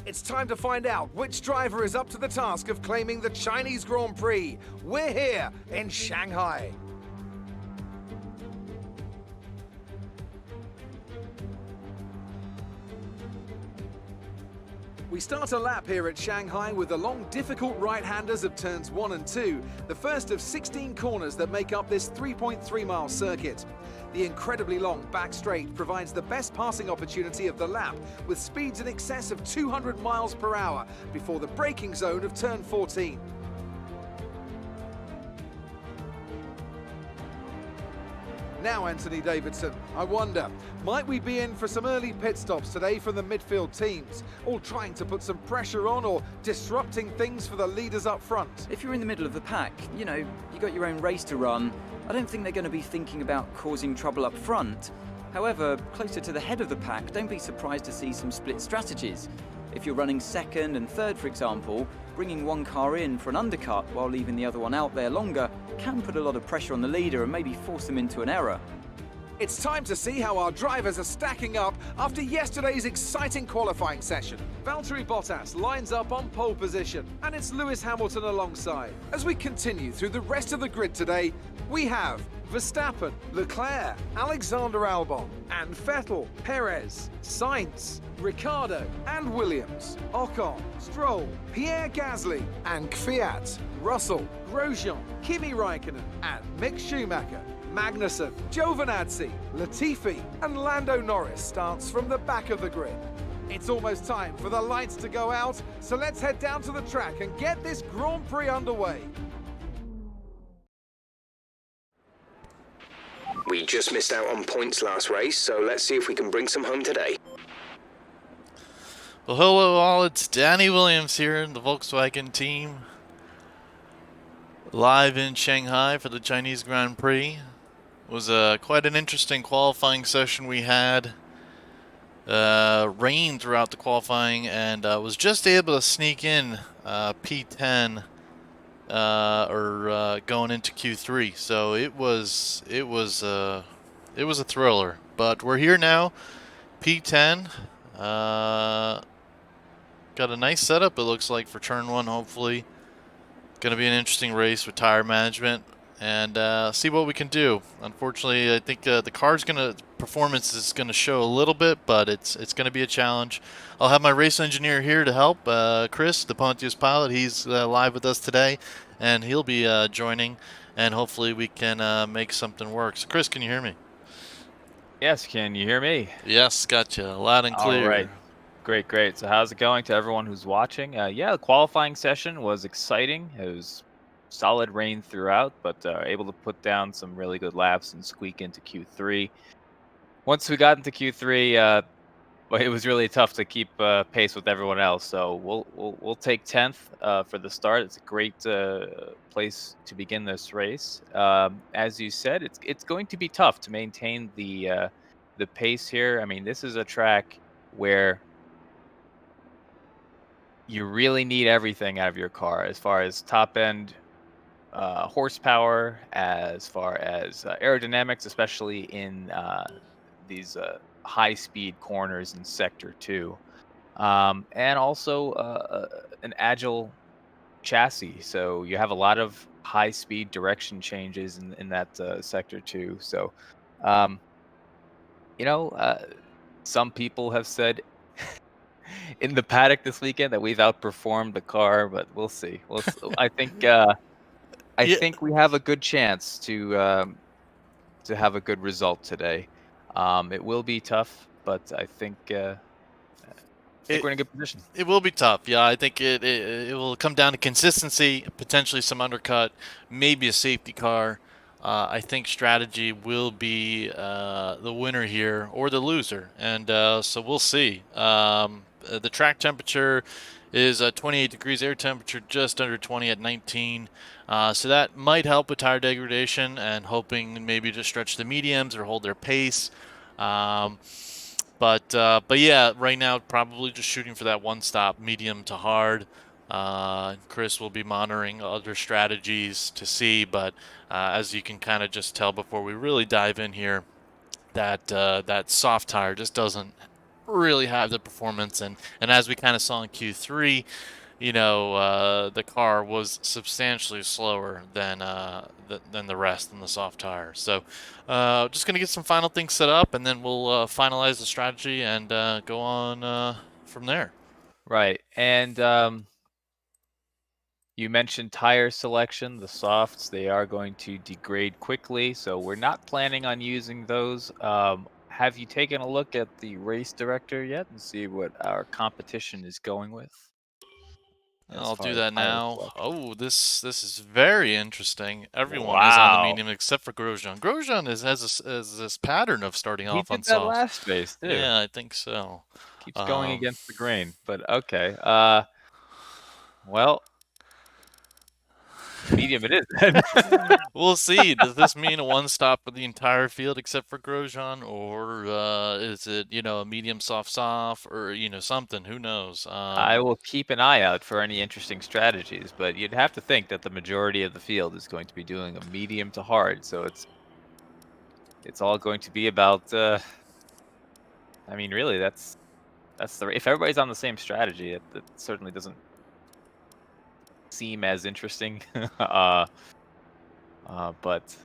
It's time to find out which driver is up to the task of claiming the Chinese Grand Prix. We're here in Shanghai. We start a lap here at Shanghai with the long, difficult right-handers of turns 1 and 2, the first of 16 corners that make up this 3.3-mile circuit. The incredibly long back straight provides the best passing opportunity of the lap, with speeds in excess of 200 miles per hour before the braking zone of turn 14. Now, Anthony Davidson, I wonder, might we be in for some early pit stops today from the midfield teams, all trying to put some pressure on or disrupting things for the leaders up front? If you're in the middle of the pack, you got your own race to run. I don't think they're going to be thinking about causing trouble up front. However, closer to the head of the pack, don't be surprised to see some split strategies. If you're running second and third, for example, bringing one car in for an undercut while leaving the other one out there longer can put a lot of pressure on the leader and maybe force them into an error. It's time to see how our drivers are stacking up after yesterday's exciting qualifying session. Valtteri Bottas lines up on pole position, and it's Lewis Hamilton alongside. As we continue through the rest of the grid today, we have Verstappen, Leclerc, Alexander Albon, and Vettel, Perez, Sainz, Ricciardo and Williams, Ocon, Stroll, Pierre Gasly and Kvyat, Russell, Grosjean, Kimi Raikkonen and Mick Schumacher, Magnussen, Giovinazzi, Latifi and Lando Norris starts from the back of the grid. It's almost time for the lights to go out, so let's head down to the track and get this Grand Prix underway. We just missed out on points last race, so let's see if we can bring some home today. Well, hello all, it's Danny Williams here in the Volkswagen team. Live in Shanghai for the Chinese Grand Prix. It was quite an interesting qualifying session we had. Rain throughout the qualifying, and was just able to sneak in P10 going into Q3. So it was a thriller. But we're here now, P10. Got a nice setup, it looks like, for turn 1, hopefully. Going to be an interesting race with tire management and see what we can do. Unfortunately, I think the car's performance is going to show a little bit, but it's going to be a challenge. I'll have my race engineer here to help, Chris, the Pontius pilot. He's live with us today, and he'll be joining, and hopefully we can make something work. So, Chris, can you hear me? Yes, can you hear me? Yes, gotcha. Loud and clear. All right. Great. So how's it going to everyone who's watching? Yeah, the qualifying session was exciting. It was solid rain throughout, but able to put down some really good laps and squeak into Q3. Once we got into Q3, it was really tough to keep pace with everyone else. So we'll take 10th for the start. It's a great place to begin this race. As you said, it's going to be tough to maintain the pace here. I mean, this is a track where you really need everything out of your car, as far as top end horsepower, as far as aerodynamics, especially in these high speed corners in sector 2, and also an agile chassis. So you have a lot of high speed direction changes in that sector 2. So some people have said in the paddock this weekend that we've outperformed the car, but we'll see. I think think we have a good chance to have a good result today. It will be tough, but I think we're in a good position. It will be tough. Yeah, I think it will come down to consistency, potentially some undercut, maybe a safety car. I think strategy will be the winner here or the loser, and so we'll see. The track temperature is 28 degrees, air temperature just under 20 at 19. So that might help with tire degradation and hoping maybe to stretch the mediums or hold their pace. But yeah, right now probably just shooting for that one stop, medium to hard. Chris will be monitoring other strategies to see, but as you can kind of just tell before we really dive in here, that soft tire just doesn't really have the performance, and as we kind of saw in Q3, the car was substantially slower than the rest in the soft tire. So just gonna get some final things set up, and then we'll finalize the strategy and go on from there. Right. And you mentioned tire selection. The softs, they are going to degrade quickly, so we're not planning on using those. Have you taken a look at the race director yet and see what our competition is going with as I'll far do as that tire now. selection? Oh, this is very interesting. Everyone is on the Wow. medium except for Grosjean. Grosjean has this pattern of starting He off on did that softs. last race too. Yeah, I think so. Keeps going Um, against the grain, but okay. Well, medium it is then. we'll see. Does this mean a one stop for the entire field except for Grosjean, or is it a medium soft, or something? Who knows? I will keep an eye out for any interesting strategies, but you'd have to think that the majority of the field is going to be doing a medium to hard, so it's all going to be about. I mean, really, that's the if everybody's on the same strategy, it certainly doesn't seem as interesting. But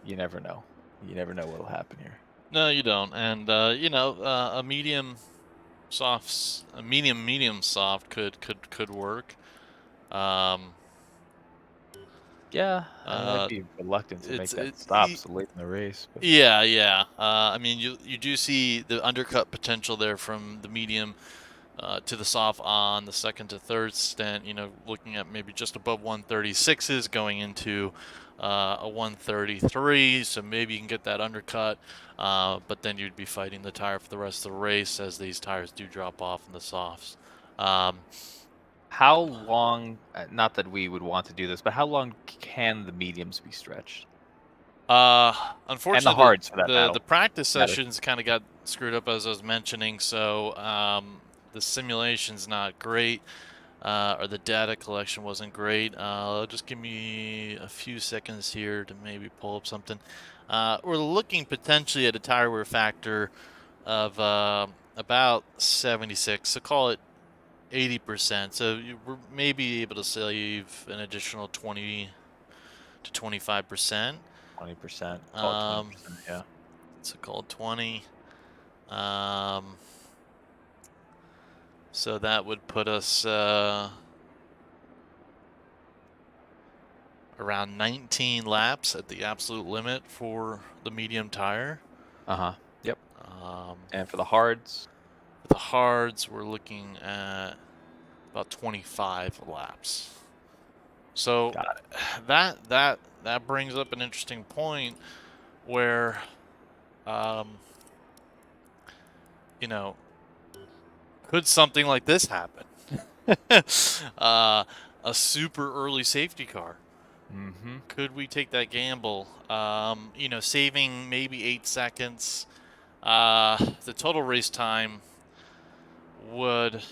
you never know. You never know what'll happen here. No, you don't. And a medium soft could work. Um, Yeah, I might uh, be reluctant to make it's that it, stop so late in the race, but Yeah, yeah. I mean, you do see the undercut potential there from the medium to the soft on the second to third stint. Looking at maybe just above 136s going into a 133. So maybe you can get that undercut, but then you'd be fighting the tire for the rest of the race as these tires do drop off in the softs. Um, how long? Not that we would want to do this, but how long can the mediums be stretched, and the Unfortunately, hards for that the practice matter? sessions kind of got screwed up as I was mentioning. So the simulation's not great, or the data collection wasn't great. Just give me a few seconds here to maybe pull up something. We're looking potentially at a tire wear factor of about 76. So call it 80%. So we're maybe able to save an additional 20 to 25%. 20%, call it Um, 20%. Yeah. So called 20. Um, so that would put us around 19 laps at the absolute limit for the medium tire. Yep. Um, And for the hards, with the hards, we're looking at about 25 laps. So got it. that brings up an interesting point where, um, you know, could something like this happen? A super early safety car. Mm-hmm. Could we take that gamble? Saving maybe 8 seconds. The total race time would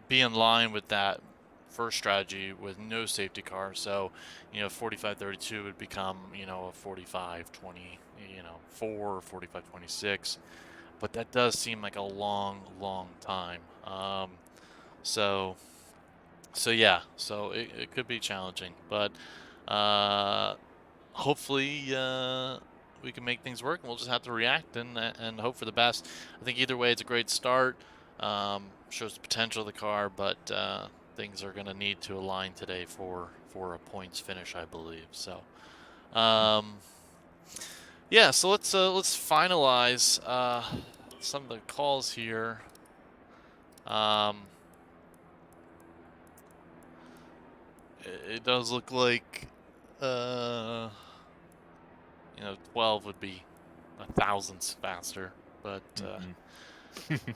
be in line with that first strategy with no safety car. So, 45-32 would become, a 45-20, 4, 45-26. But that does seem like a long, long time. So yeah, so it could be challenging, but hopefully we can make things work, and we'll just have to react and hope for the best. I think either way, it's a great start. Shows the potential of the car, but things are going to need to align today for a points finish, I believe. So, yeah. So let's finalize some of the calls here. It does look like, 12 would be a thousandths faster, but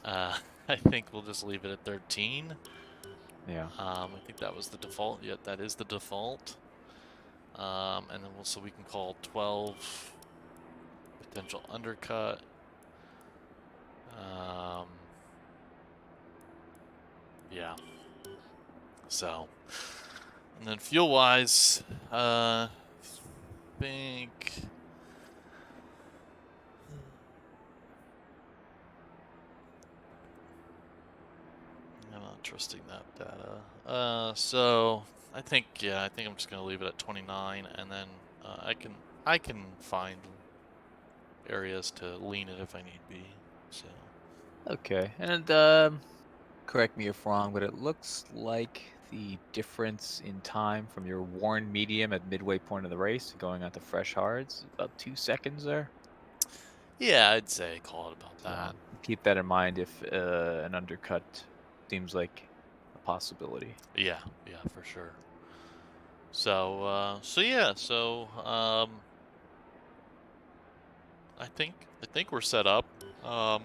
I think we'll just leave it at 13. Yeah. I think that was the default. Yep, that is the default. And then we can call 12 potential undercut. Yeah. So, and then fuel-wise, think harvesting that data. So I think I'm just gonna leave it at 29, and then I can find areas to lean it if I need be. So Okay, and correct me if wrong, but it looks like the difference in time from your worn medium at midway point of the race to going on to fresh hards, about 2 seconds there. yeah, I'd say call it about So that. keep that in mind if an undercut seems like a possibility. Yeah, for sure. So yeah, I think we're set up. Um,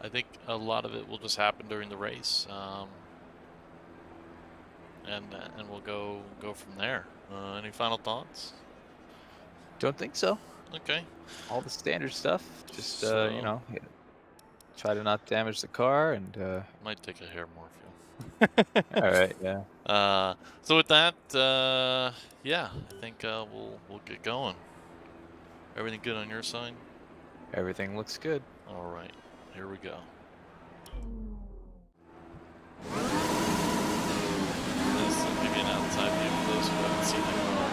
I think a lot of it will just happen during the race, and we'll go from there. Any final thoughts? Don't think so. Okay. All the standard stuff. Just So try to not damage the car and. might take a hair more fuel. All right. Yeah. So with that, yeah, I think we'll get going. Everything good on your side? Everything looks good. All right, here we go. This will give you an outside view for those who haven't seen the car.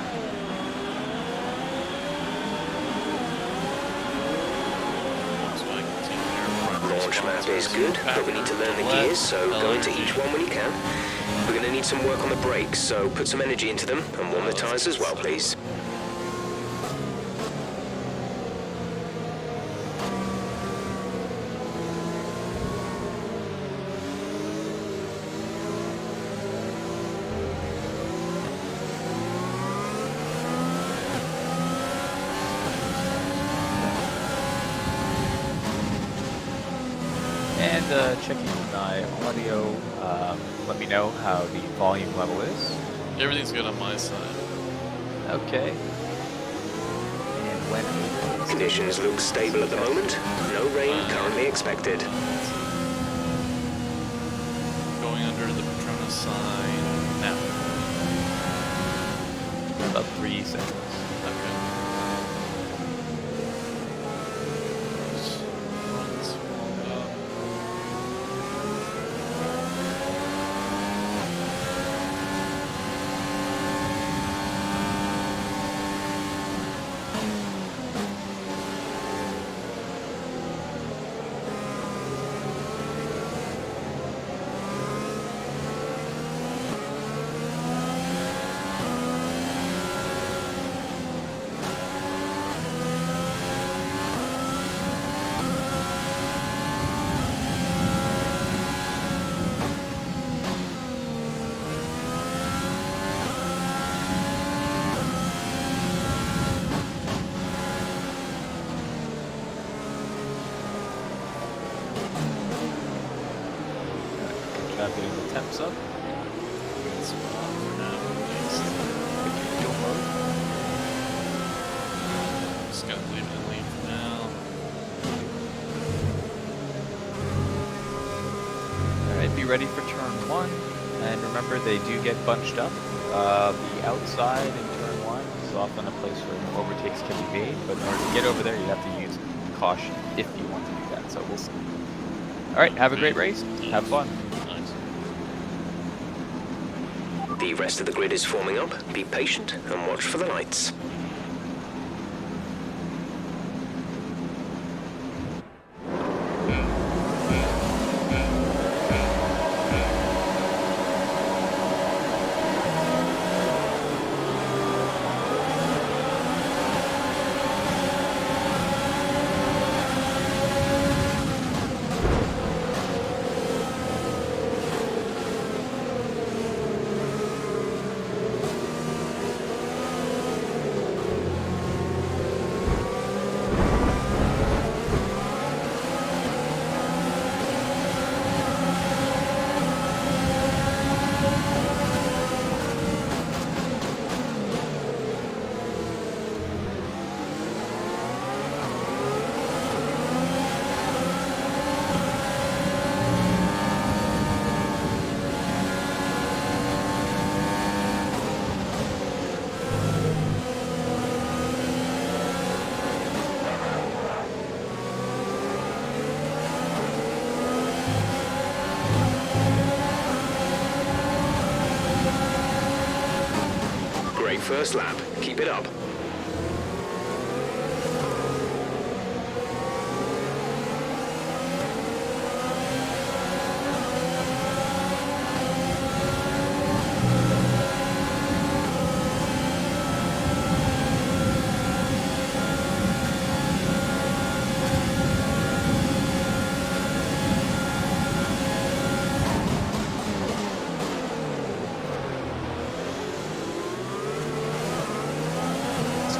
Volkswagen team here, primary Launch map sponsors, is good, but we need to learn the Packard, gears, so go into LRG. each one when you can. We're going to need some work on the brakes, so put some energy into them and warm the tyres as well, please. And checking my audio. Let me know how the volume level is. Everything's good on my side. Okay. And when Conditions look stable at the moment. No rain currently expected. Going under the Petronas sign now. about 3 seconds. Okay. Runs warmed up. Good job getting the temps up. Good spot for now, at least. Fuel mode. Just gonna leave it in lead for now. Alright, be ready for turn 1. And remember, they do get bunched up. The outside in turn 1 is often a place where overtakes can be made, but in order to get over there, you have to use caution if you want to do that. So we'll see. Alright, have a great race. Have fun. Nice. The rest of the grid is forming up. Be patient and watch for the lights. first lap. Keep it up.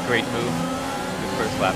Great move. Good first lap.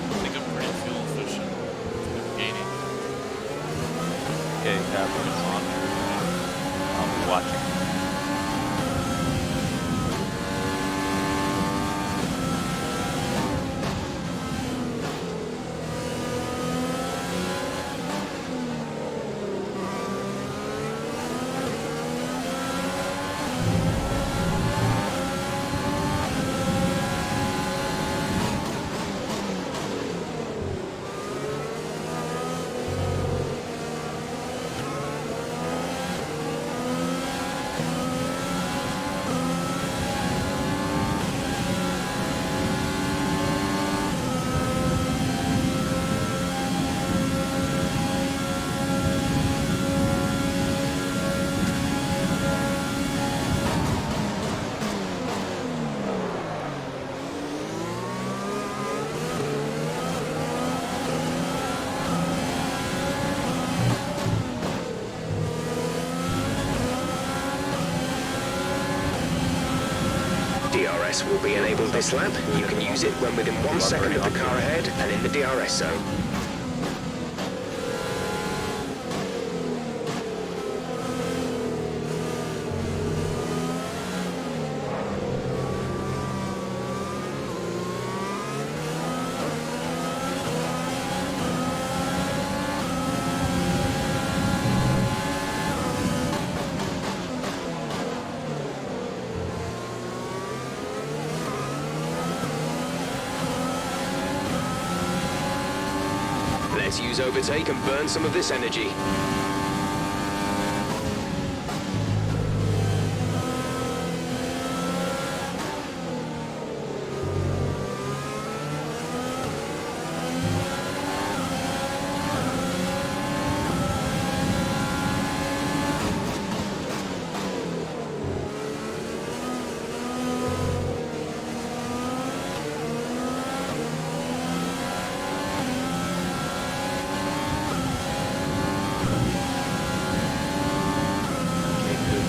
I think I'm pretty fuel efficient. I'm gaining. Okay, that was on. I'll be watching. DRS will be enabled this lap. You can use it when within 1 second of the car ahead and in the DRS zone. Let's use overtake and burn some of this energy.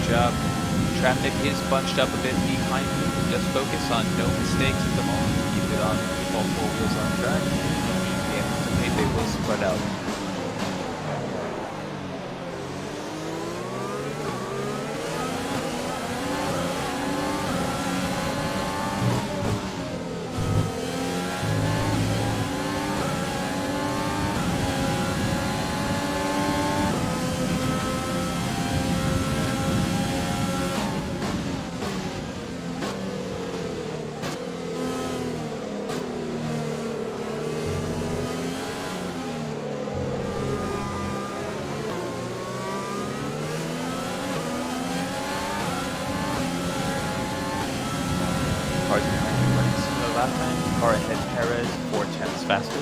Job. Traffic is bunched up a bit behind me. Just focus on no mistakes at the moment. Keep it on, keep all four wheels on track. We anticipate they will spread out. Cars behind me running similar lap time. Car ahead Perez, 4/10 faster.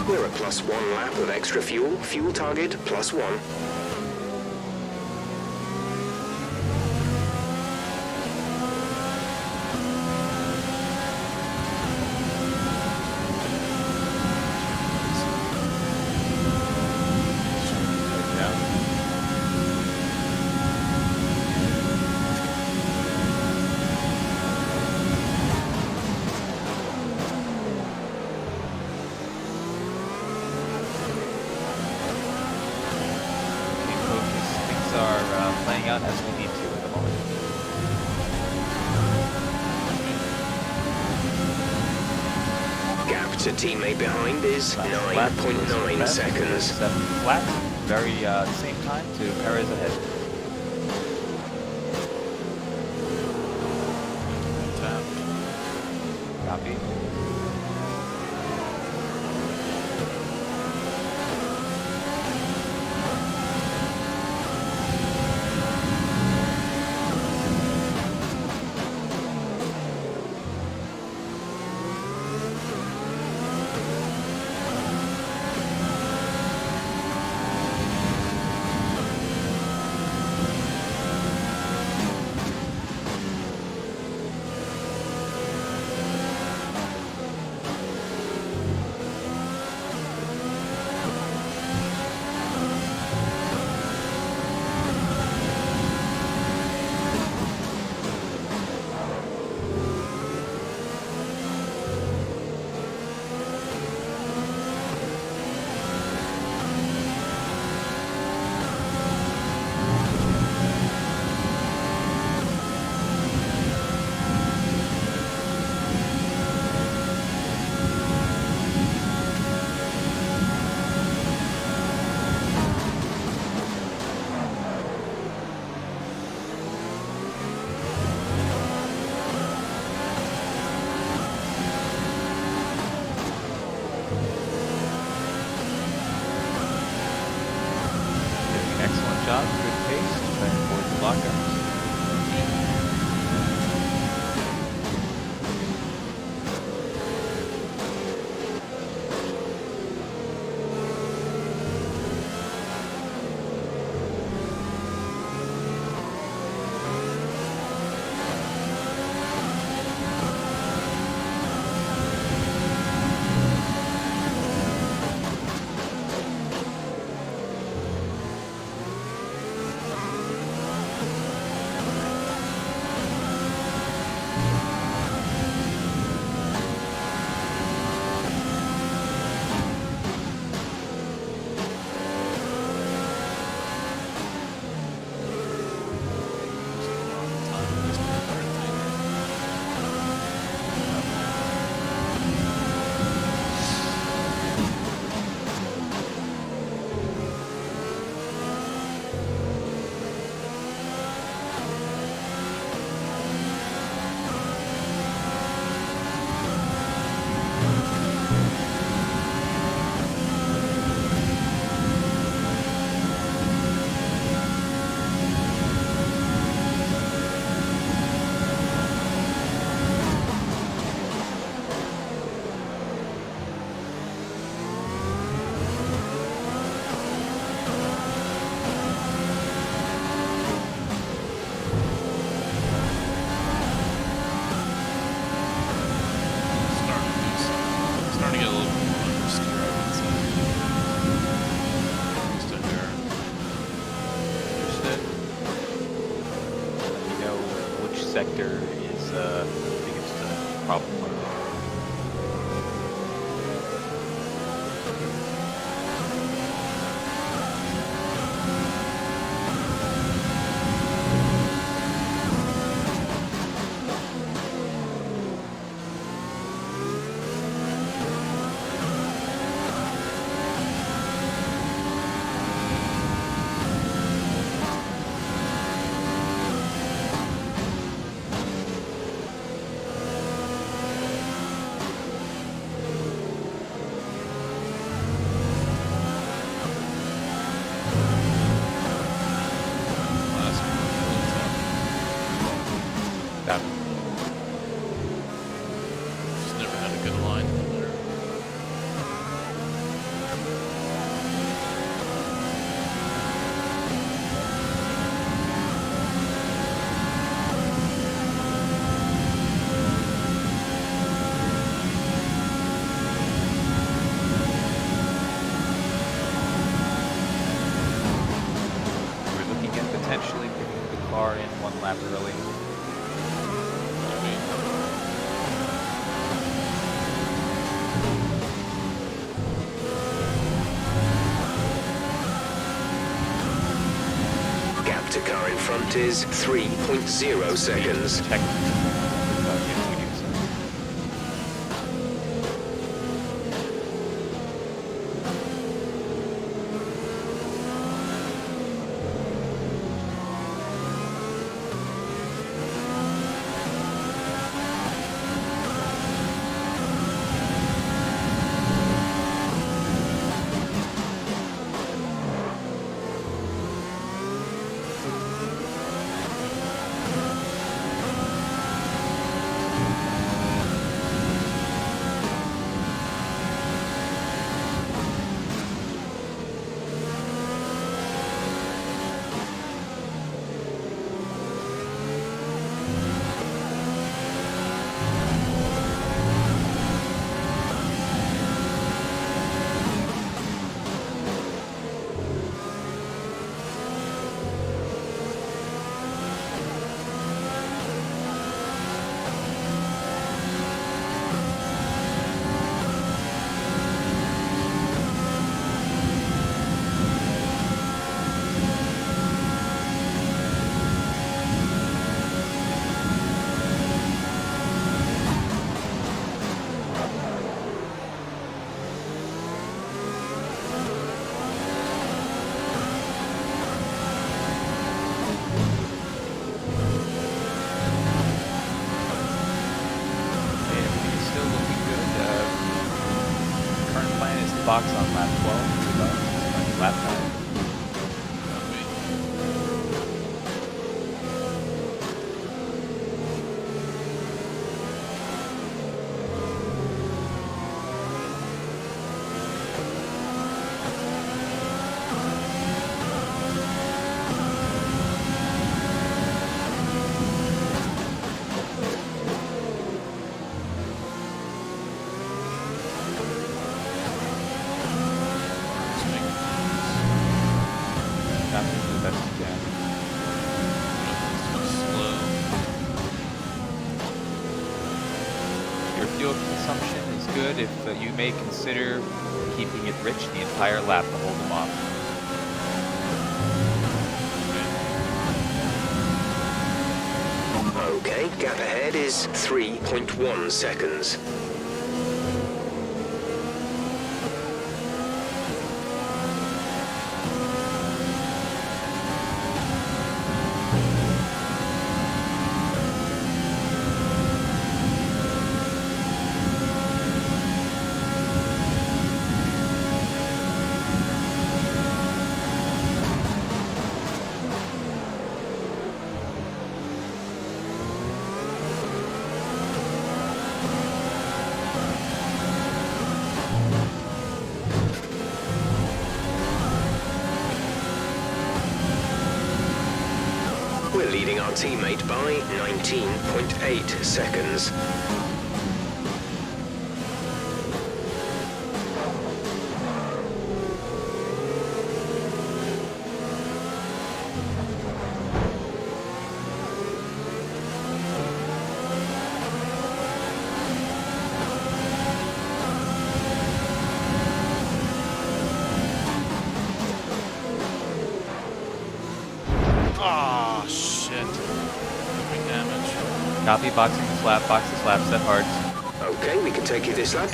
We're at +1 lap of extra fuel. Fuel target +1. So teammate behind is Last lap was 9.9 Perez, seconds. 7 flat. Very same time to Perez ahead. Copy. Excellent job, good pace, back and forth lockouts. Starting to get a little bit understeer, I would say. Just a hair. Understood. Let me know which sector is the biggest problem. Last one, Copy. just never had a good line there. We're looking at potentially picking the car in 1 lap early. Gap to car in front is 3.0 seconds. Check. box on lap 12. Lap 9. Fuel consumption is good if you may consider keeping it rich the entire lap to hold them off. Okay, gap ahead is 3.1 seconds. We're leading our teammate by 19.8 seconds. Ah, shit. Doing damage. Copy, boxing this lap, box this lap, set hard. Okay, we can take you this lap.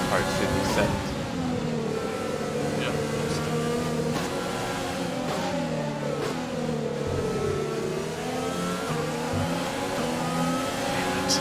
Hard should be set. Yep. Damn it.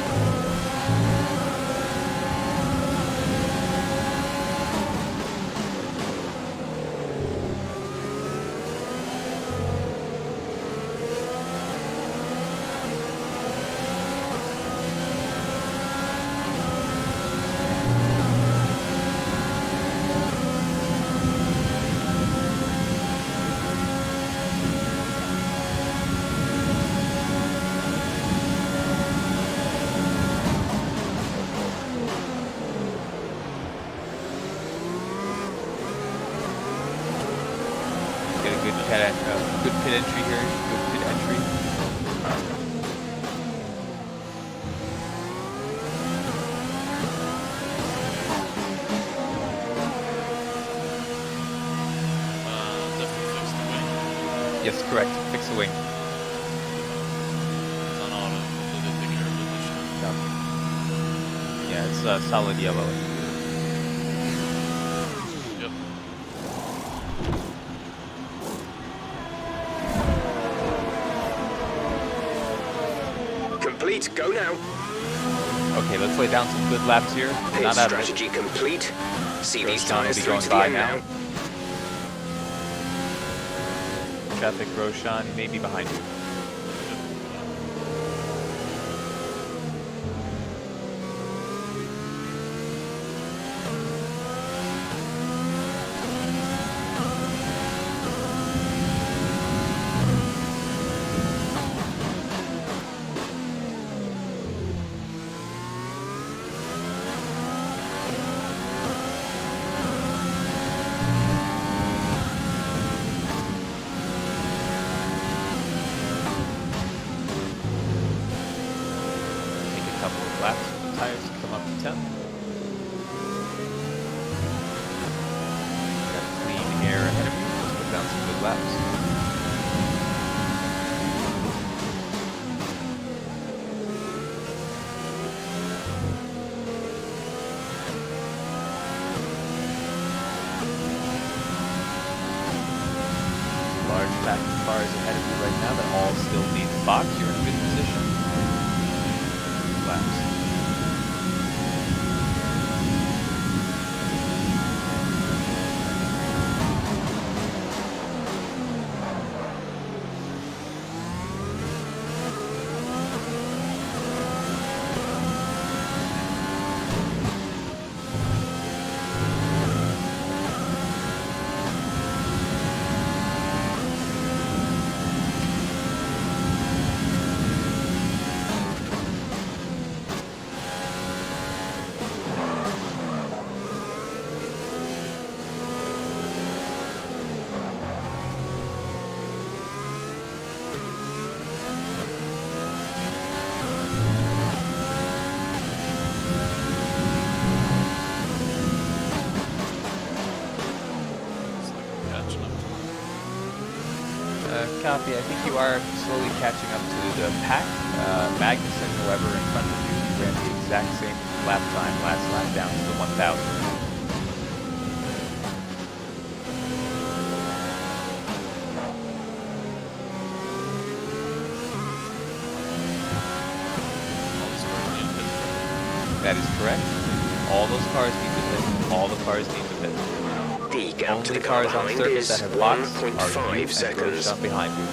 Get a good pit entry here. Good pit entry. Definitely fix the wing. Yes, correct. Fix the wing. It's on auto. Hopefully they take care of it this year. Yeah, it's solid yellow. Yep. Complete, go now. Okay, let's lay down some good laps here. Pit Not out of it. strategy complete. See these Roshan will tires be through going to the by end now. now. Traffic, Roshan, he may be behind you. Laps for the tires to come up to 10. Got clean air ahead of you. Let's put down some good laps. Large pack of cars ahead of you right now that all still need the box. You're in a good position. Laps. copy. I think you are slowly catching up to the pack. Magnussen, however, in front of you, ran the exact same lap time last lap down to the 1,000. That is correct. All those cars need to pit. All the cars need to pit. The gap to Only the car cars on behind circuit is that have boxed are you 1.5 and seconds. Grosjean behind you.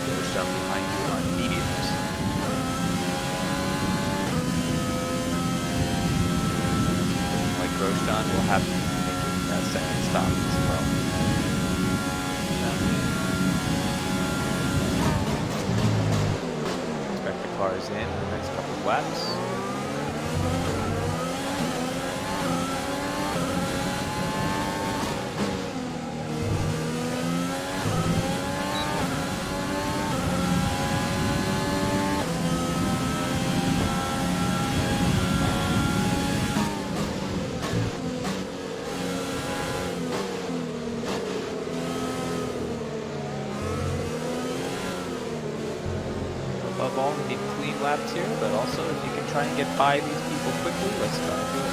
Grosjean behind you on mediums. Like Grosjean will have to be making that second stop as well. Expect the cars in the next couple of laps. Above all, we need clean laps here, but also if you can try and get by these people quickly, let's try and do it.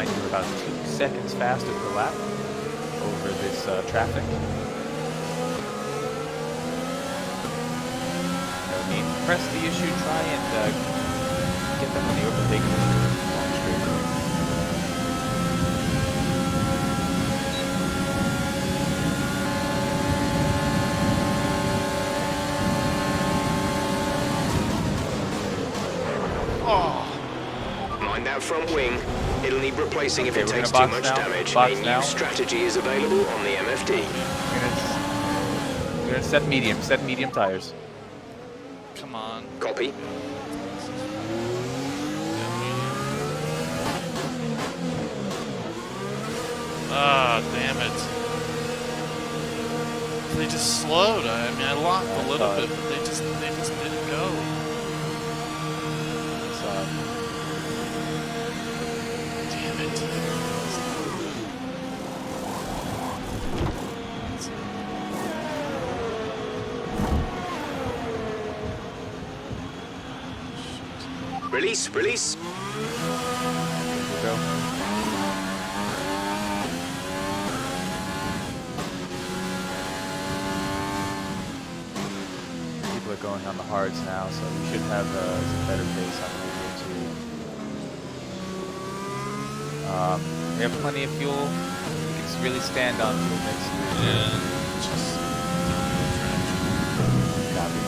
You're about 2 seconds faster per lap over this traffic. No need to press the issue, try and get them on the overtaking long straightaway. Mind that front wing. It'll need replacing if Okay, it we're takes gonna too box much now. damage. Box A new now. strategy is available on the MFD. We're gonna set medium tires. Come on. Copy. Ah, damn it. They just slowed. I mean, I locked a little bit, but they just didn't go. Damn it. Release. Here we go. People are going on the hards now, so we should have some better pace on the medium too. We have plenty of fuel. We can really stand on fuel mix. Yeah, just Copy.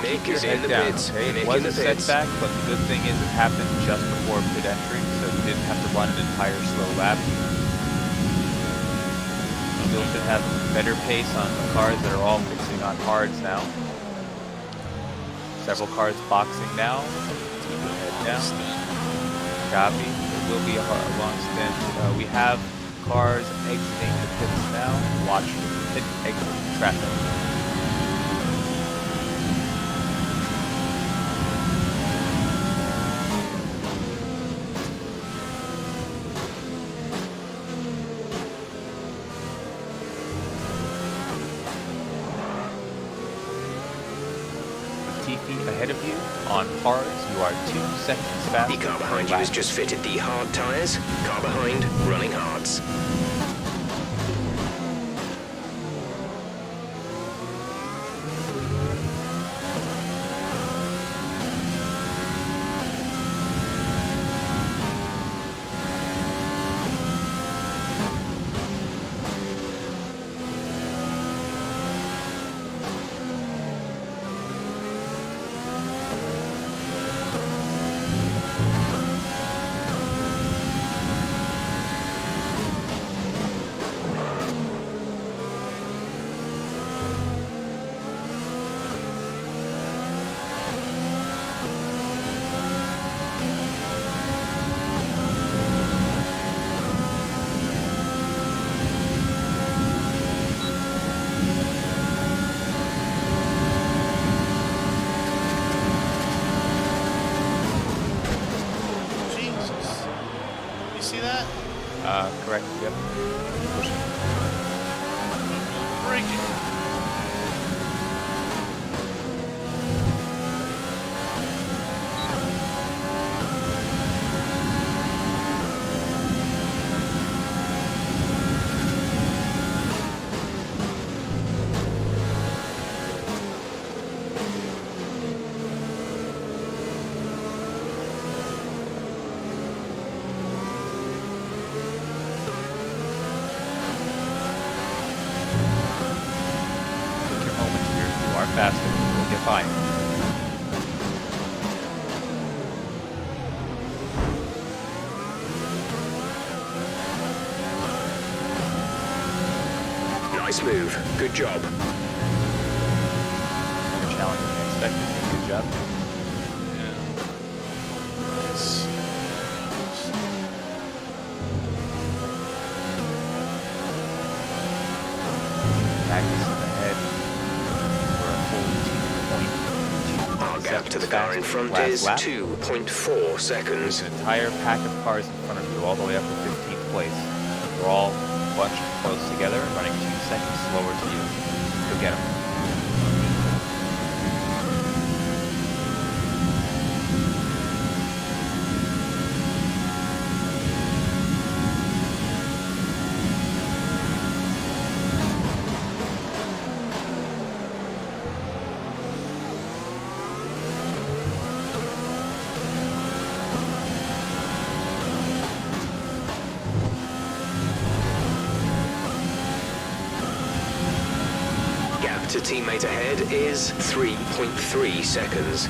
Nick Your is in head the down, pits. okay? Nick It was in a the pits. setback, but the good thing is it happened just before pit entry, so you didn't have to run an entire slow lap. Still should have better pace on the cars that are all mixing on hards now. Several cars boxing now. Keep your head down. Copy. It will be a long stint. We have cars exiting the pits now. Watch pit exit traffic. feet ahead of you. On hards, you are 2 seconds faster. The car behind you has just fitted the hard tyres. Car behind, running hards. Jesus. You see that? Correct. Yep. Pushing. Braking. Take your moment here. You are faster. You'll get by. Nice move. Good job. More challenging than expected. Good job. Yeah. Yes. Magnus is ahead for a full 2.2 Our gap to the seconds car in faster front last is lap. 2.4 seconds. There's an entire pack of cars in front of you, all the way up to 15th place. They're all bunched close together, running 2 seconds slower to you. Go get them. Gap to teammate ahead is 3.3 seconds.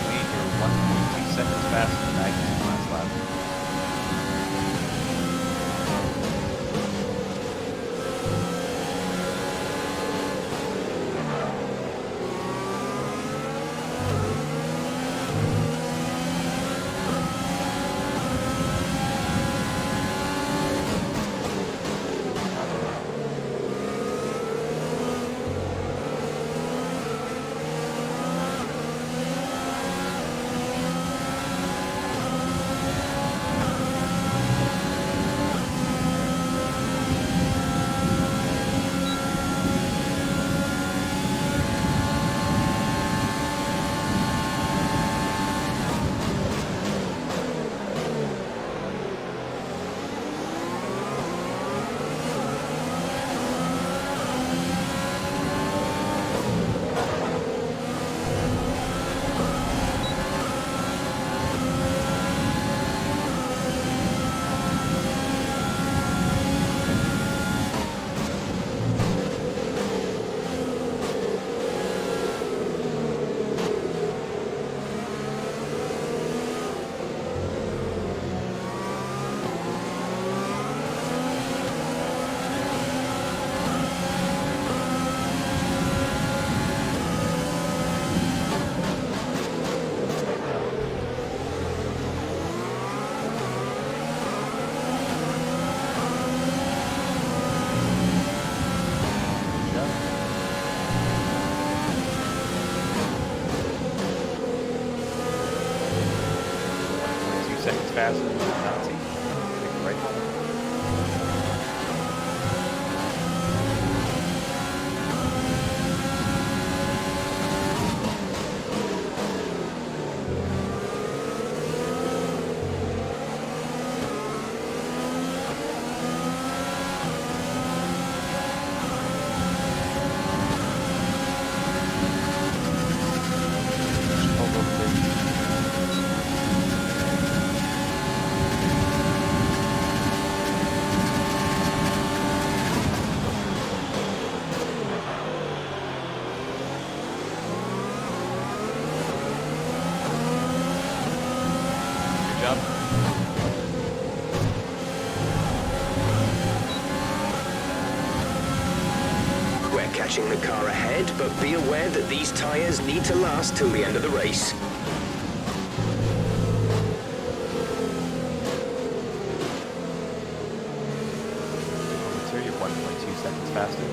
Clean your faster than the penalty. Take the right home. We're catching the car ahead, but be aware that these tyres need to last till the end of the race. So you're 1.2 seconds faster.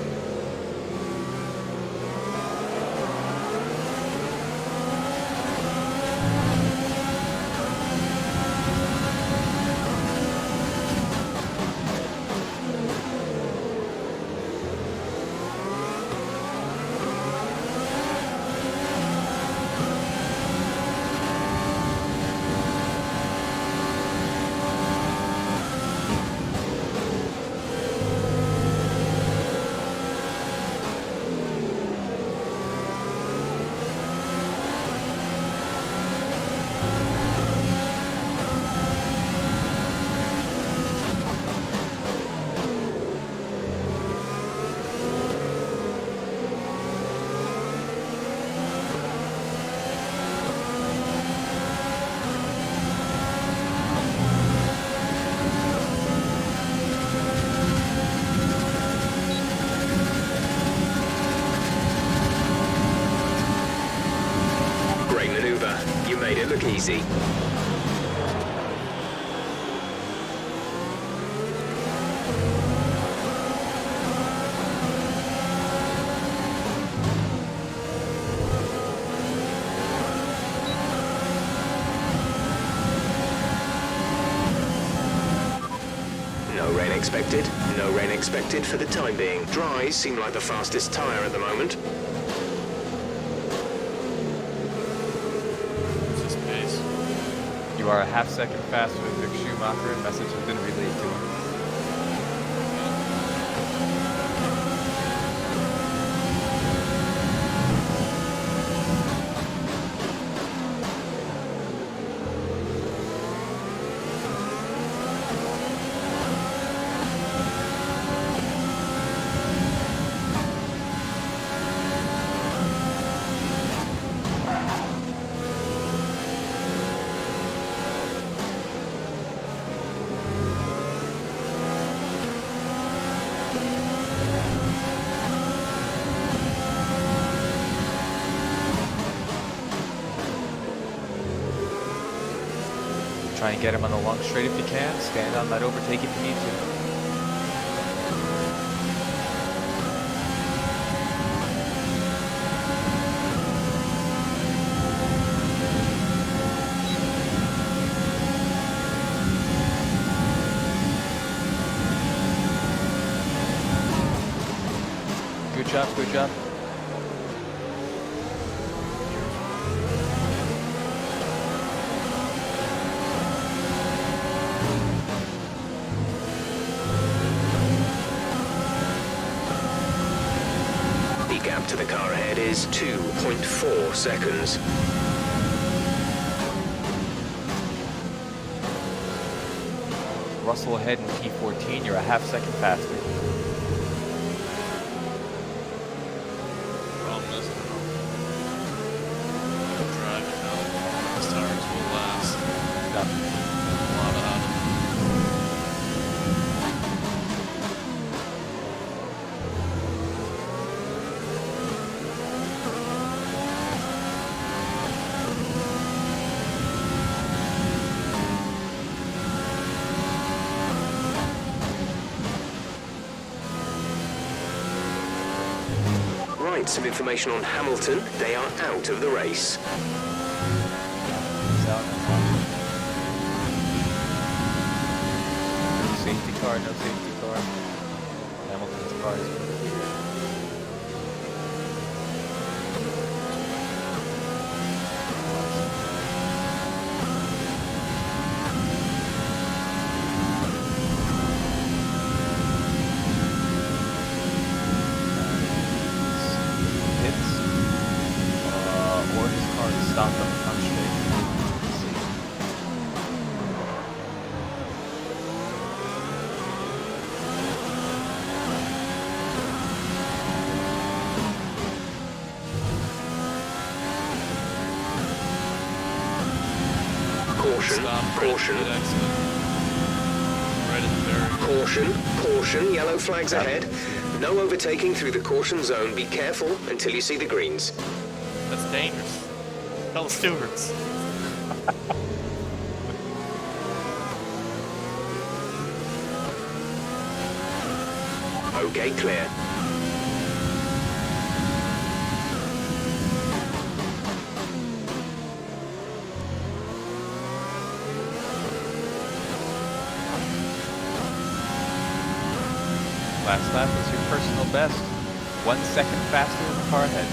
You made it look easy. No rain expected. No rain expected for the time being. Dries seem like the fastest tyre at the moment. You are a half second faster than Vic Schumacher. A message has been relayed to him. Try and get him on the long straight if you can. Stand on that overtake if you need to. Good job, good job. To the car ahead is 2.4 seconds. Russell ahead in P14, you're a half second faster. Problem is, driving now, these tires will last. A lot out of them. Right, some information on Hamilton. They are out of the race. He's out. car, no safety car. Hamilton's car is clear. Or his car is stopped on the front straight. Let's see. Caution, Stop, caution, right at the barrier. caution, caution, yellow flags ahead. No overtaking through the caution zone. Be careful until you see the greens. That's dangerous. Tell the stewards. Okay, clear. Last lap is your personal best. 1 second faster than the car ahead.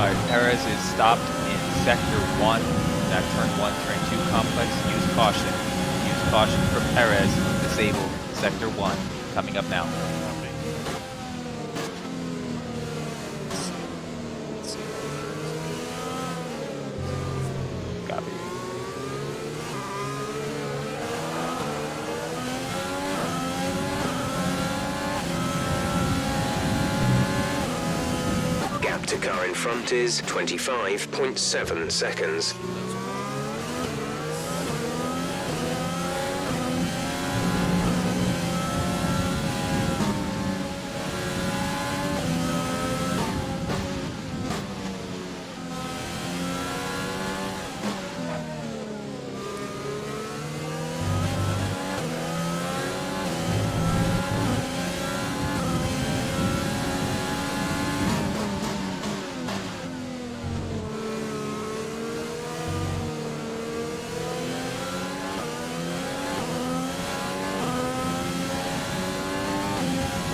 Alright, Perez is stopped in sector 1, that turn 1, turn 2 complex. Use caution. Use caution for Perez, disabled, sector 1, coming up now. Copy. Gap to car in front is 25.7 seconds.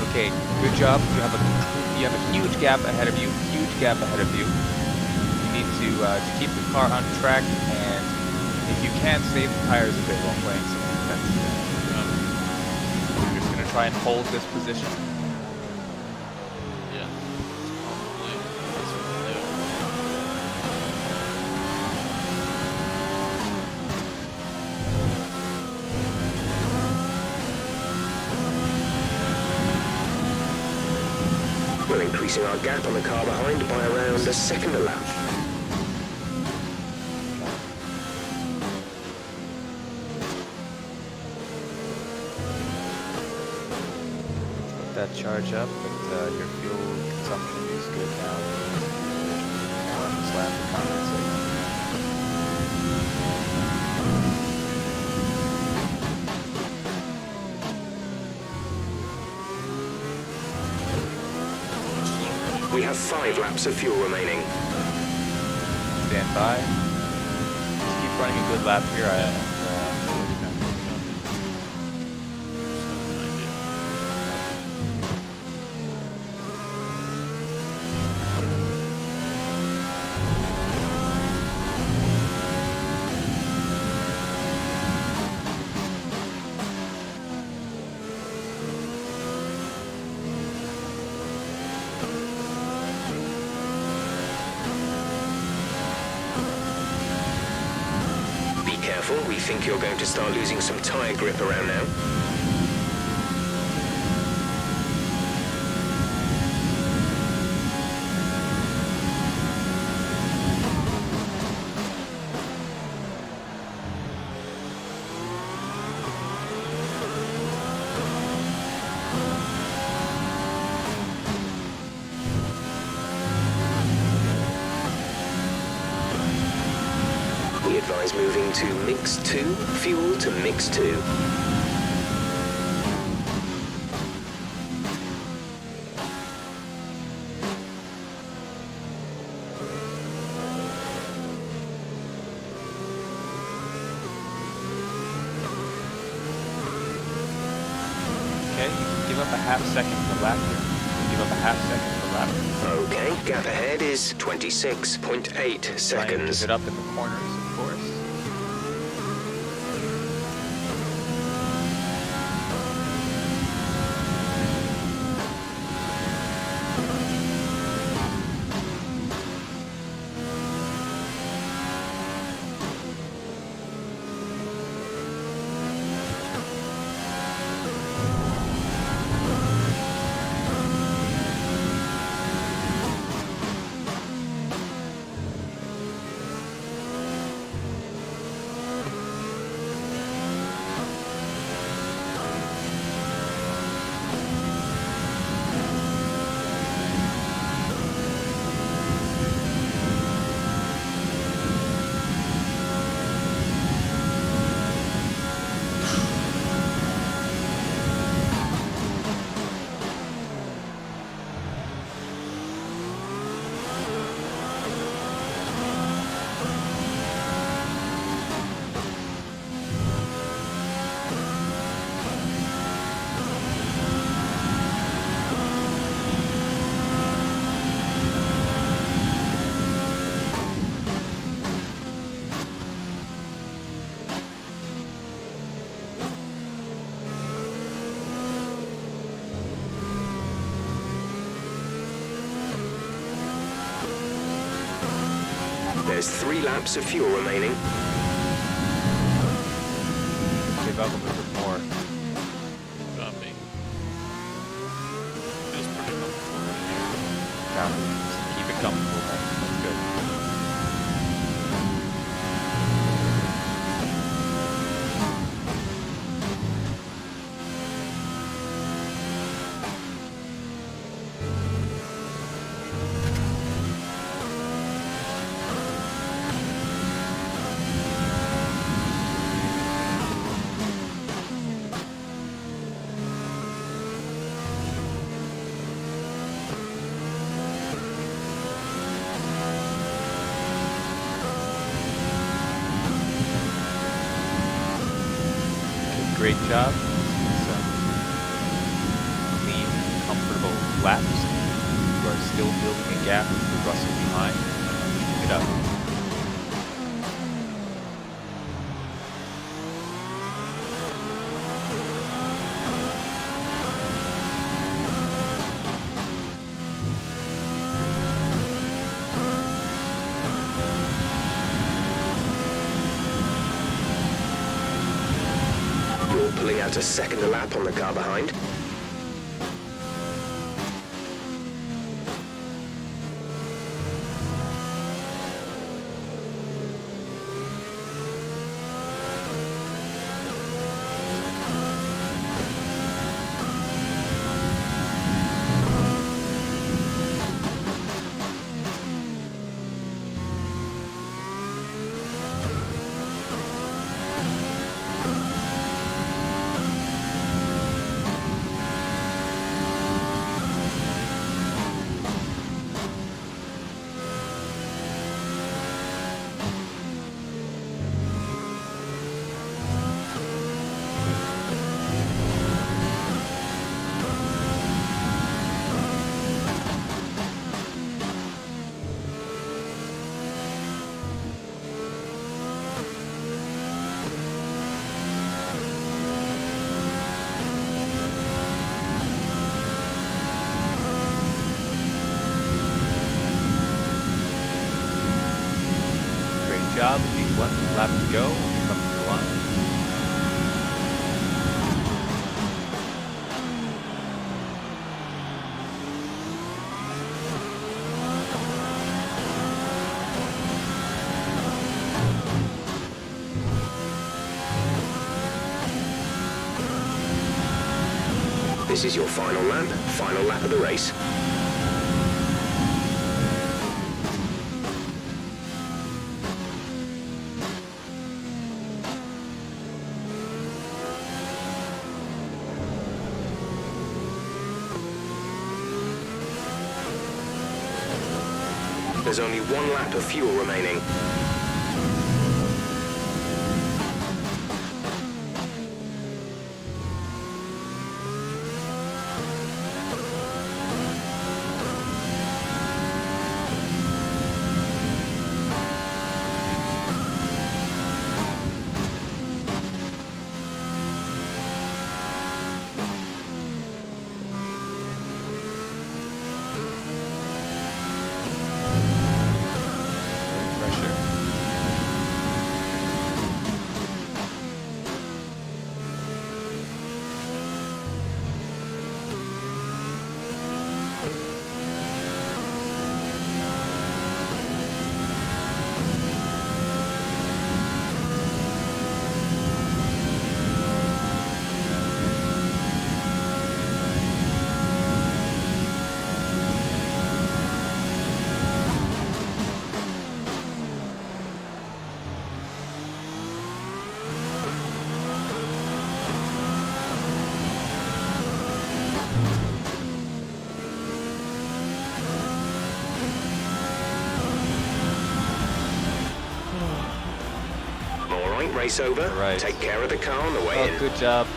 Okay, good job. You have a huge gap ahead of you. Huge gap ahead of you. You need to keep the car on track, and if you can, save the tires a bit while playing some defense. You're just gonna try and hold this position. Yeah. Probably. That's what we'll do. We're increasing our gap on the car behind by around a second a lap. Let that charge up, but your fuel consumption is good now. On this lap to compensate. We have 5 laps of fuel remaining. Stand by. Just keep running a good lap here. careful. We think you're going to start losing some tyre grip around now. We advise moving to mix 2, fuel to mix 2. Okay, you can give up a half second per lap here. Give up a half second per lap. Okay, gap ahead is 26.8 Try and give seconds. it up in the corners, of course. There's 3 laps of fuel remaining. Give up a little bit more. Dropping. Feels pretty comfortable right here. Yeah, keep it comfortable. That's good. Great job. Some clean, comfortable laps. You are still building a gap with Russell behind. Keep it up. You're pulling out a second lap on the car behind. This is your final lap of the race. There's only 1 lap of fuel remaining. Race over. Right. Take care of the car on the way in. Good job.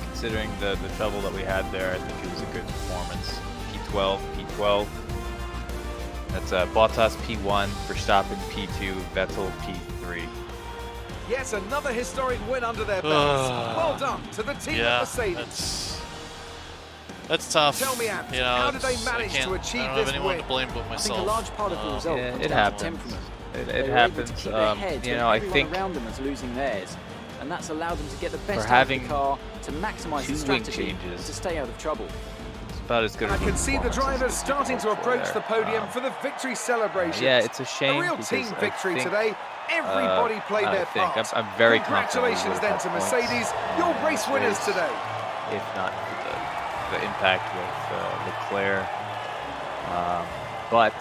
Considering the trouble that we had there, I think it was a good performance. P12. That's Bottas P1, Verstappen P2, Vettel P3. Yes, another historic win under their belts. Well done to the team at Mercedes. That's tough. Tell me, Ant, you know, how did they manage to achieve I don't this have anyone win? to blame but myself. I think a large part of the result Yeah, comes it down to happens. temperament. It happens. You know, I think around them is losing theirs, and that's allowed them to get the best out of having the car, to maximise the 2 wing strategy, changes, and to stay out of trouble. it's about as good I as can see the drivers starting to approach the podium for the victory celebration. Yeah, it's a shame. A real because team I victory think, today. Everybody played their part. I'm very Congratulations confident we then would to have Mercedes, points your in race this winners race, today. If not for the impact with Leclerc. But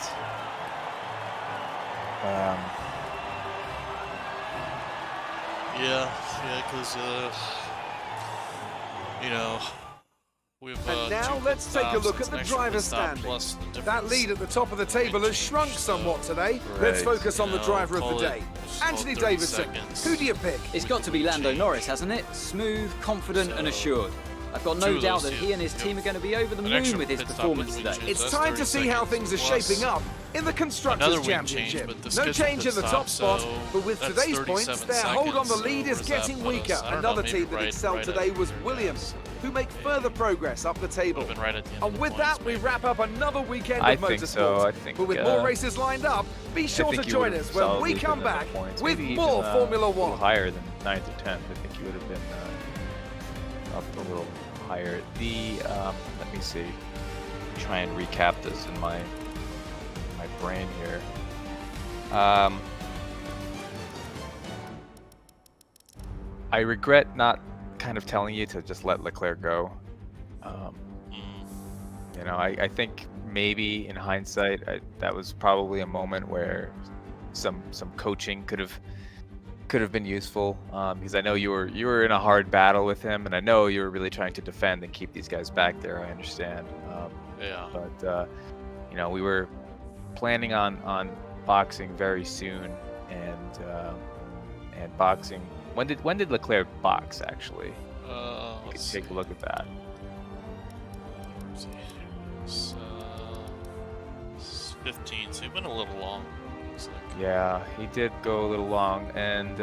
Yeah, because you know, we've. And now two let's pit take a stops, look it's at the an extra pit driver's stop standing. plus the That difference. lead at the top of the table has shrunk somewhat today. Let's Right. focus on the driver of the day. Anthony Davidson, who do you pick? It's got to be Lando Norris, hasn't it? Smooth, confident and assured. I've got no doubt that he and his team are going to be over the moon with his performance today. It's time to see how things are shaping up in the Constructors' Championship. No change in the top spot, but with today's points, their hold on the lead is getting weaker. Another team that excelled today was Williams, who make further progress up the table. And with that, we wrap up another weekend of motorsport. But with more races lined up, be sure to join us when we come back with more Formula a little One. higher than 9th or 10th. I think you would have been up a little higher. Let me see. Try and recap this in my brain here. I regret not kind of telling you to just let Leclerc go. You know, I think maybe in hindsight, that was probably a moment where some coaching could have been useful, because I know you were in a hard battle with him, and I know you were really trying to defend and keep these guys back there. I understand. Yeah. But you know, we were planning on boxing very soon, and boxing. When did Leclerc box actually? You could take a look at that. It's 15, so he went a little long. Looks like. Yeah, he did go a little long, and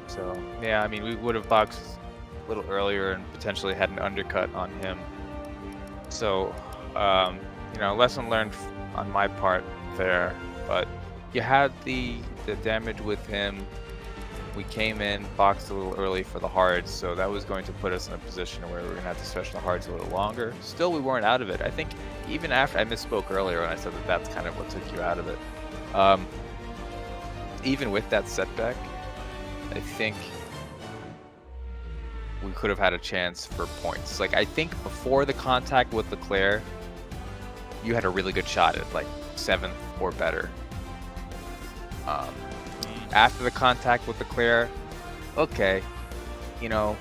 so yeah, I mean, we would have boxed a little earlier and potentially had an undercut on him. So, you know, lesson learned on my part there. But you had the damage with him. We came in, boxed a little early for the hards, so that was going to put us in a position where we were going to have to stretch the hards a little longer. Still, we weren't out of it. I think even after I misspoke earlier when I said that that's kind of what took you out of it. Even with that setback, I think we could have had a chance for points. Like, I think before the contact with Leclerc, you had a really good shot at like 7th or better. After the contact with Leclerc, okay, you know,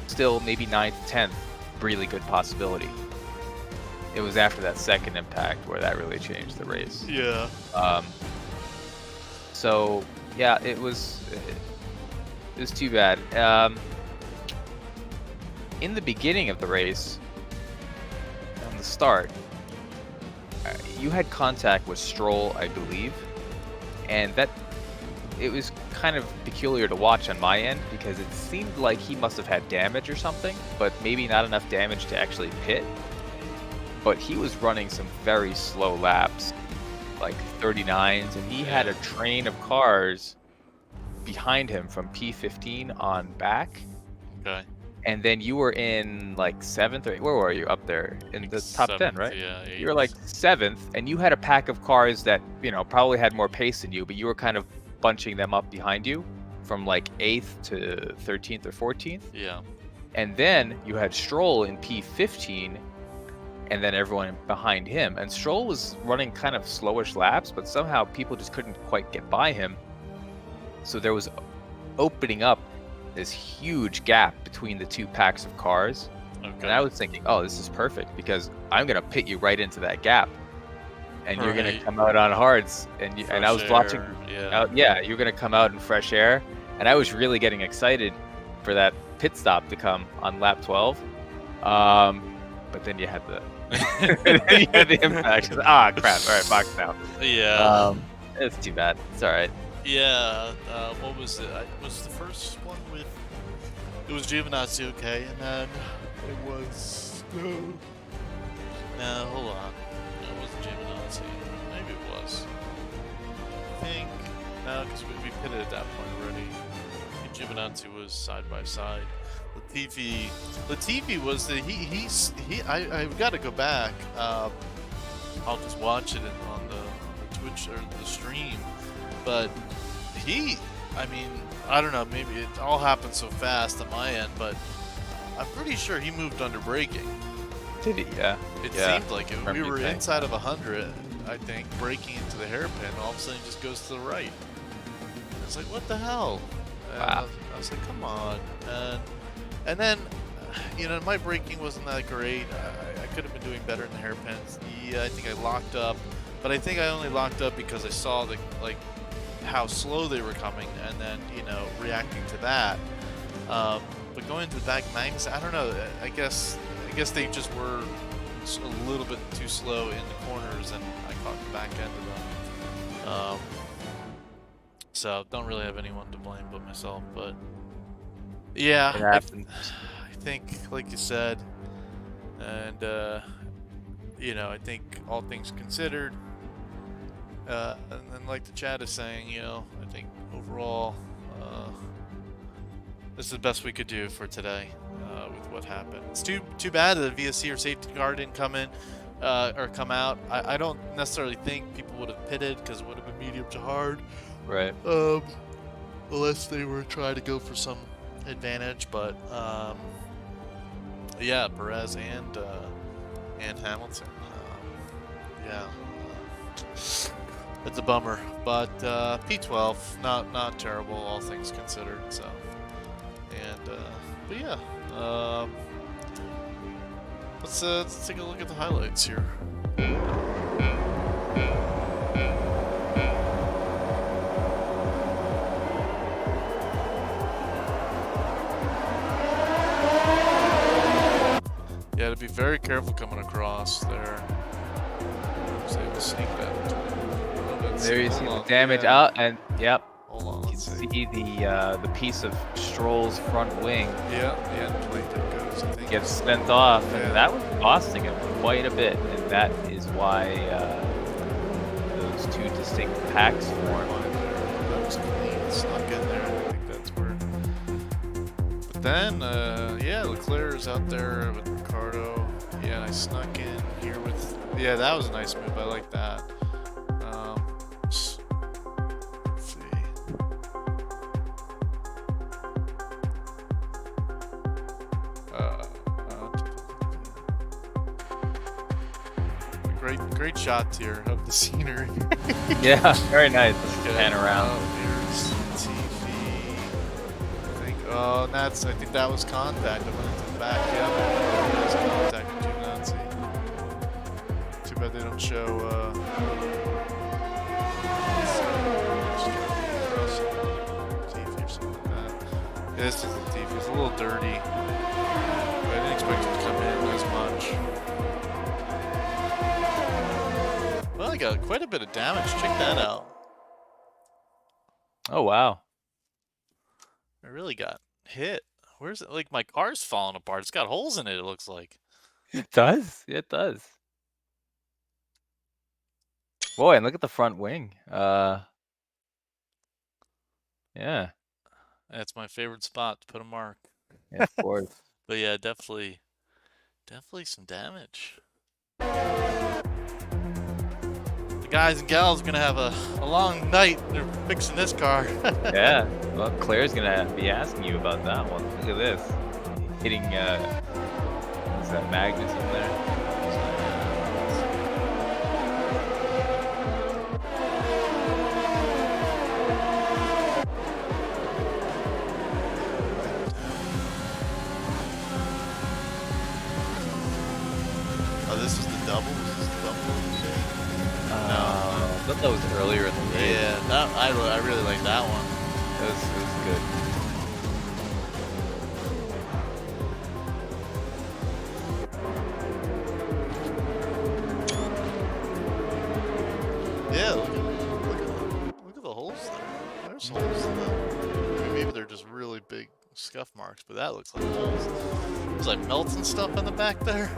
still maybe 9th, 10th, really good possibility. It was after that second impact where that really changed the race. Yeah. So yeah, it was too bad. In the beginning of the race, on the start, you had contact with Stroll, I believe, and that it was kind of peculiar to watch on my end because it seemed like he must have had damage or something, but maybe not enough damage to actually pit. But he was running some very slow laps, like 39s, and he had a train of cars behind him from P15 on back. Okay. And then you were in like 7th or 8th. Where were you? Up there in the top 10, right? Yeah. You were like 7th, and you had a pack of cars that, you know, probably had more pace than you, but you were kind of bunching them up behind you from like 8th to 13th or 14th. Yeah. And then you had Stroll in P15, and then everyone behind him. And Stroll was running kind of slowish laps, but somehow people just couldn't quite get by him. So there was opening up this huge gap between the two packs of cars. Okay. And I was thinking, oh, this is perfect because I'm going to pit you right into that gap. And you're going to come out on hards. And I was watching. Yeah. You're going to come out in fresh air. And I was really getting excited for that pit stop to come on lap 12. But then you had the impact. Crap. All right, box now. Yeah. It's too bad. It's all right. Yeah. What was it? Was the first one with? It was Giovinazzi, okay, and then it was no. Hold on. No, it wasn't Giovinazzi. Maybe it was. I think no, because we pitted at that point already. And Giovinazzi was side by side. Latifi was the I've got to go back. I'll just watch it on the Twitch or the stream. But I mean, I don't know, maybe it all happened so fast on my end, but I'm pretty sure he moved under braking. Did he? Yeah. It seemed like it. We were inside of 100, I think, braking into the hairpin. All of a sudden, he just goes to the right. It's like, what the hell? Wow. I was like, come on. And then, you know, my braking wasn't that great. I could have been doing better in the hairpins. Yeah, I think I locked up, but I think I only locked up because I saw how slow they were coming, and then, you know, reacting to that. But going to the back Magnus, I don't know. I guess they just were a little bit too slow in the corners, and I caught the back end of them. So don't really have anyone to blame but myself. But yeah, I think, like you said, and you know, I think all things considered. And then, like the chat is saying, you know, I think overall, this is the best we could do for today with what happened. It's too bad that the VSC or safety car didn't come in or come out. I don't necessarily think people would have pitted because it would have been medium to hard, Right. unless they were trying to go for some advantage. But yeah, Perez and Hamilton. Yeah. It's a bummer, but P12, not terrible, all things considered. So, and but yeah, let's take a look at the highlights here. Yeah, to be very careful coming across there. Was able to sneak that between. There you see the damage out, and yep, Hold on, you let's can see. see the piece of Stroll's front wing Yeah, the plate that goes. I think gets sent off, Yeah. and that was costing him quite a bit, and that is why those two distinct packs formed. That was clean, snuck in there. I think that's where. But then, yeah, Leclerc is out there with Ricardo. Yeah, and I snuck in here with. Yeah, that was a nice move. I like that. Let's see. great shots here of the scenery. Yeah, very nice. Okay, Pan around. Here's TV. Oh, that's. I think that was contact. I went into the back. Yeah, that was contact between Nazi. Too bad they don't show. TV or something like that. Yeah, this is the TV. It's a little dirty. But I didn't expect it to come in as much. Well, I got quite a bit of damage. Check that out. Oh wow. I really got hit. Where's it? Like my car's falling apart. It's got holes in it. It looks like. It does. It does. Boy, and look at the front wing. Yeah. That's my favorite spot to put a mark. Yeah, of course. But yeah, definitely some damage. The guys and gals are gonna have a long night. They're fixing this car. Yeah. Well, Claire's gonna be asking you about that one. Look at this. Hitting is that Magnus in there? Oh, this was the double. Was this the double? I thought that was earlier in the race. Yeah, that I really like that one. It was good. Yeah, look at the holes there. There's holes in them. I mean, maybe they're just really big scuff marks, but that looks like holes. There's like melting stuff in the back there.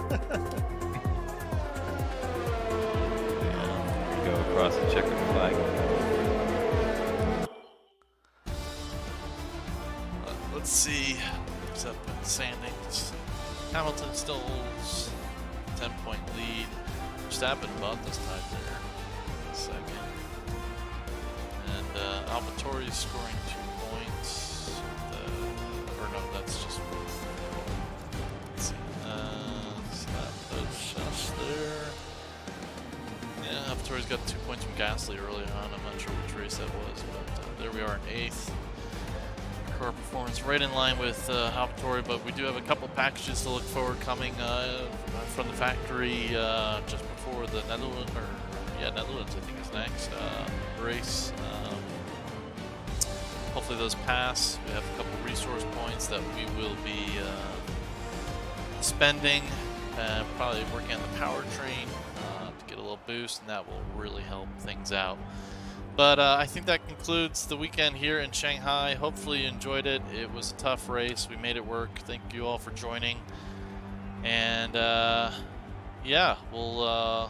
Go across the checkered flag. Let's see. What's up in standings? Hamilton still holds 10-point lead. Verstappen about this time there. Second. And Alvatori is scoring 2 points. Or no, that's just. Let's see. So that puts us there. Yeah, Alvatori's got 2 points from Gasly early on. I'm not sure which race that was, but there we are in 8th. Car performance right in line with Alvatori, but we do have a couple packages to look forward coming from the factory just before the Netherlands, Netherlands I think is next race. Hopefully those pass. We have a couple resource points that we will be spending, probably working on the powertrain to get a little boost, and that will really help things out. But I think that concludes the weekend here in Shanghai. Hopefully you enjoyed it. It was a tough race. We made it work. Thank you all for joining. And yeah, we'll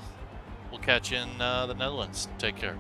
catch you in the Netherlands. Take care.